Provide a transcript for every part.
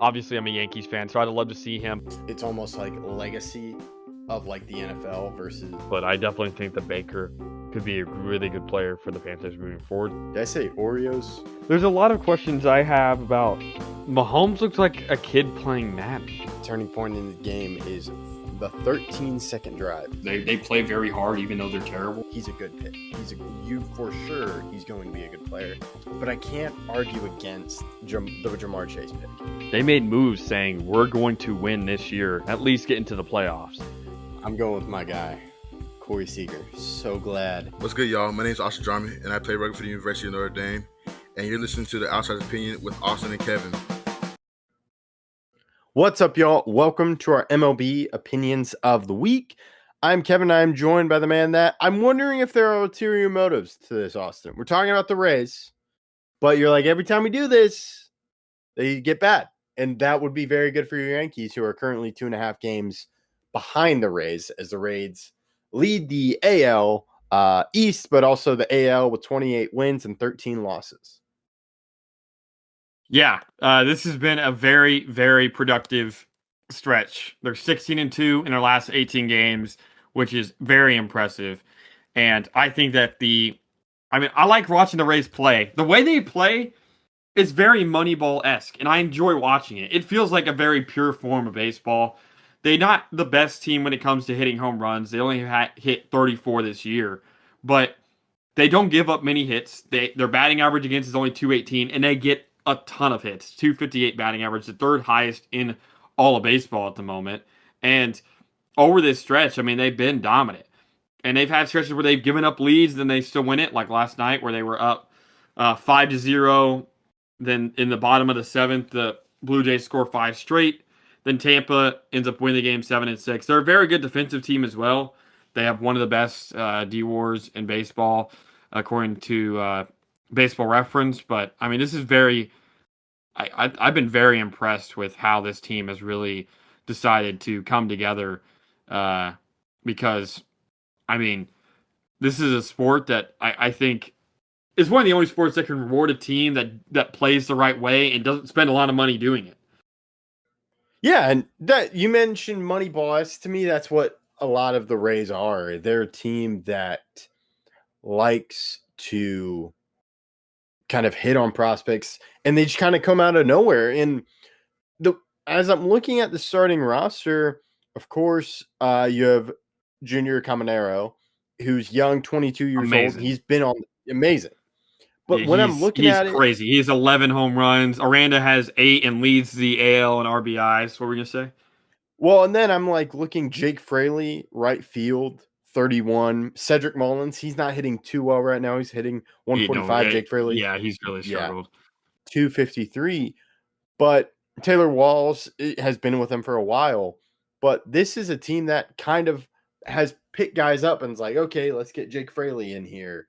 Obviously, I'm a Yankees fan, so I'd love to see him. It's almost like legacy of like the NFL versus. But I definitely think that Baker could be a really good player for the Panthers moving forward. Did I say Oreos? There's a lot of questions I have about Mahomes. Looks like a kid playing Madden. Turning point in the game is the 13-second drive. They play very hard, even though they're terrible. He's a good pick. You for sure. He's going to be a good player. But I can't argue against the Jamar Chase pick. They made moves saying we're going to win this year, at least get into the playoffs. I'm going with my guy, Corey Seager. So glad. What's good, y'all? My name is Austin Drummond, and I play rugby for the University of Notre Dame. And you're listening to The Outsider's Opinion with Austin and Kevin. What's up, y'all? Welcome to our MLB Opinions of the Week. I'm Kevin. I'm joined by the man that I'm wondering if there are ulterior motives to this, Austin. We're talking about the Rays, but you're like, every time we do this, they get bad. And that would be very good for your Yankees, who are currently 2.5 games behind the Rays, as the Rays lead the AL East, but also the AL with 28 wins and 13 losses. Yeah, this has been a very, very productive stretch. They're 16-2 in their last 18 games, which is very impressive. And I think that I like watching the Rays play. The way they play is very Moneyball-esque, and I enjoy watching it. It feels like a very pure form of baseball. They're not the best team when it comes to hitting home runs. They only hit 34 this year, but they don't give up many hits. Their batting average against is only 218, and they get a ton of hits. 258 batting average, the third highest in all of baseball at the moment. And over this stretch, I mean, they've been dominant. And they've had stretches where they've given up leads, then they still win it, like last night where they were up 5-0. Then in the bottom of the seventh, the Blue Jays score 5 straight. Then Tampa ends up winning the game 7-6. They're a very good defensive team as well. They have one of the best D-WARs in baseball, according to Baseball Reference. But, I mean, this is I've been very impressed with how this team has really decided to come together because, I mean, this is a sport that I think is one of the only sports that can reward a team that plays the right way and doesn't spend a lot of money doing it. Yeah, and that you mentioned Moneyball. To me, that's what a lot of the Rays are. They're a team that likes to kind of hit on prospects, and they just kind of come out of nowhere. And as I'm looking at the starting roster, of course, you have Junior Caminero, who's young, 22 years old. He's been on amazing. But when I'm looking at it, he's crazy. He has 11 home runs. Aranda has 8 and leads the AL in RBIs. What were we gonna say? Well, and then I'm like looking Jake Fraley, right field, 31. Cedric Mullins, he's not hitting too well right now. He's hitting 145. Jake Fraley, yeah, he's really struggled. 253. But Taylor Walls has been with them for a while. But this is a team that kind of has picked guys up and is like, okay, let's get Jake Fraley in here.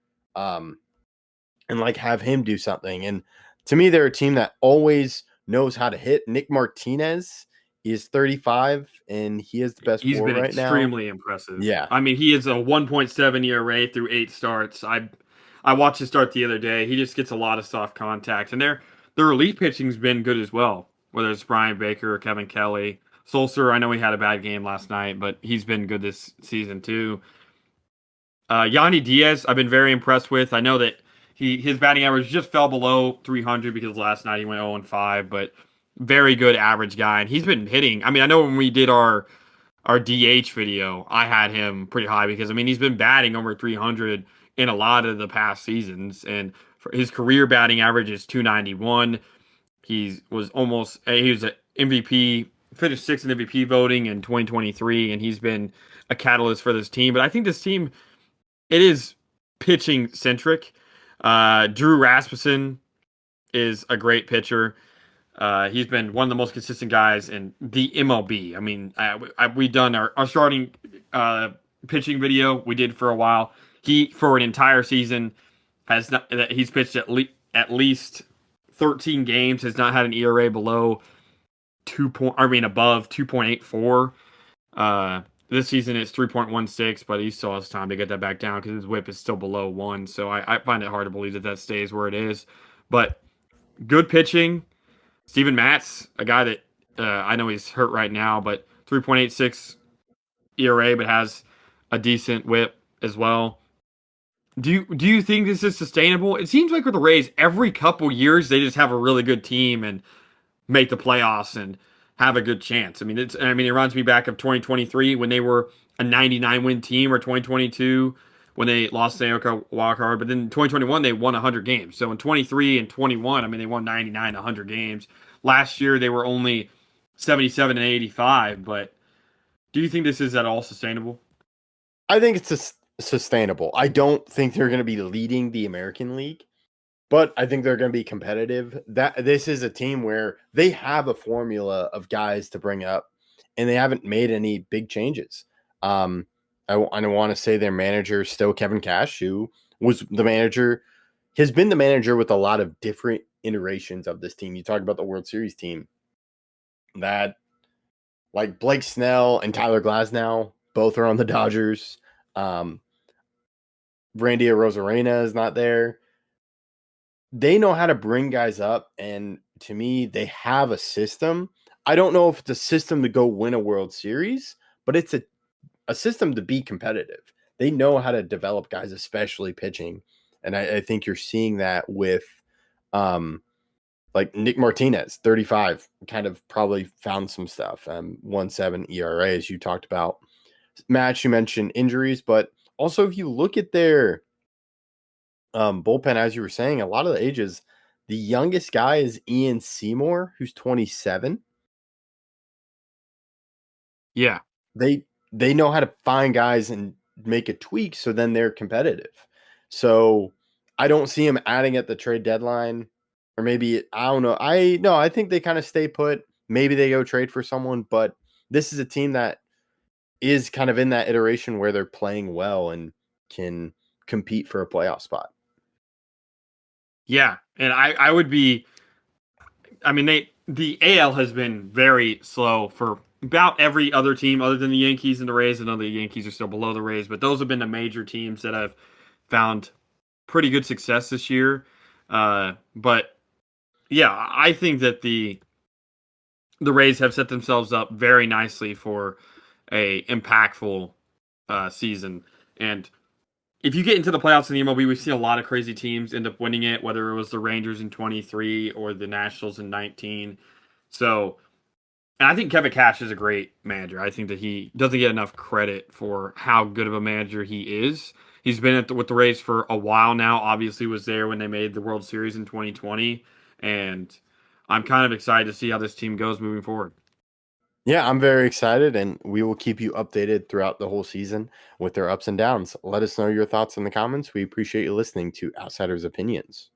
And like have him do something. And to me, they're a team that always knows how to hit. Nick Martinez is 35, and he is the best He's been right now. Extremely impressive. Yeah. I mean, he is a 1.7 ERA through 8 starts. I watched his start the other day. He just gets a lot of soft contact. And their relief pitching's been good as well, whether it's Brian Baker or Kevin Kelly. Sulcer, I know he had a bad game last night, but he's been good this season too. Yandy Diaz, I've been very impressed with. I know that his batting average just fell below 300 because last night he went 0-5, but very good average guy. And he's been hitting. I mean, I know when we did our DH video, I had him pretty high because, I mean, he's been batting over 300 in a lot of the past seasons. And for his career batting average is 291. He was an MVP, finished 6th in MVP voting in 2023, and he's been a catalyst for this team. But I think this team, it is pitching centric. Drew Rasmussen is a great pitcher. He's been one of the most consistent guys in the MLB. I mean, we've done our starting pitching video we did for a while. He, for an entire season, he's pitched at least 13 games, has not had an ERA below above 2.84. This season it's 3.16, but he still has time to get that back down because his whip is still below 1. So I find it hard to believe that stays where it is. But good pitching. Steven Matz, a guy that I know he's hurt right now, but 3.86 ERA, but has a decent WHIP as well. Do you think this is sustainable? It seems like with the Rays, every couple years they just have a really good team and make the playoffs and have a good chance. I mean, it reminds me back of 2023 when they were a 99 win team, or 2022 when they lost the AL wild card. But then in 2021 they won 100 games. So in 23 and 21, I mean, they won 99, 100 games. Last year they were only 77 and 85. But do you think this is at all sustainable? I think it's sustainable. I don't think they're going to be leading the American League, but I think they're going to be competitive. That this is a team where they have a formula of guys to bring up, and they haven't made any big changes. I want to say their manager is still Kevin Cash, who was the manager, has been the manager with a lot of different iterations of this team. You talk about the World Series team that, like Blake Snell and Tyler Glasnow, both are on the Dodgers. Randy Arozarena is not there. They know how to bring guys up, and to me, they have a system. I don't know if it's a system to go win a World Series, but it's a system to be competitive. They know how to develop guys, especially pitching. And I think you're seeing that with like Nick Martinez, 35, kind of probably found some stuff. 1.7 ERA, as you talked about. Matt, you mentioned injuries, but also if you look at their bullpen, as you were saying, a lot of the ages, the youngest guy is Ian Seymour, who's 27. Yeah. They know how to find guys and make a tweak so then they're competitive. So I don't see him adding at the trade deadline, or maybe I don't know. I think they kind of stay put. Maybe they go trade for someone, but this is a team that is kind of in that iteration where they're playing well and can compete for a playoff spot. Yeah, and I would be. I mean, the AL has been very slow for about every other team other than the Yankees and the Rays. I know the Yankees are still below the Rays, but those have been the major teams that have found pretty good success this year. But yeah, I think that the Rays have set themselves up very nicely for a impactful season. And if you get into the playoffs in the MLB, we've seen a lot of crazy teams end up winning it, whether it was the Rangers in 23 or the Nationals in 19. So, and I think Kevin Cash is a great manager. I think that he doesn't get enough credit for how good of a manager he is. He's been with the Rays for a while now. Obviously, was there when they made the World Series in 2020, and I'm kind of excited to see how this team goes moving forward. Yeah, I'm very excited, and we will keep you updated throughout the whole season with their ups and downs. Let us know your thoughts in the comments. We appreciate you listening to Outsiders Opinions.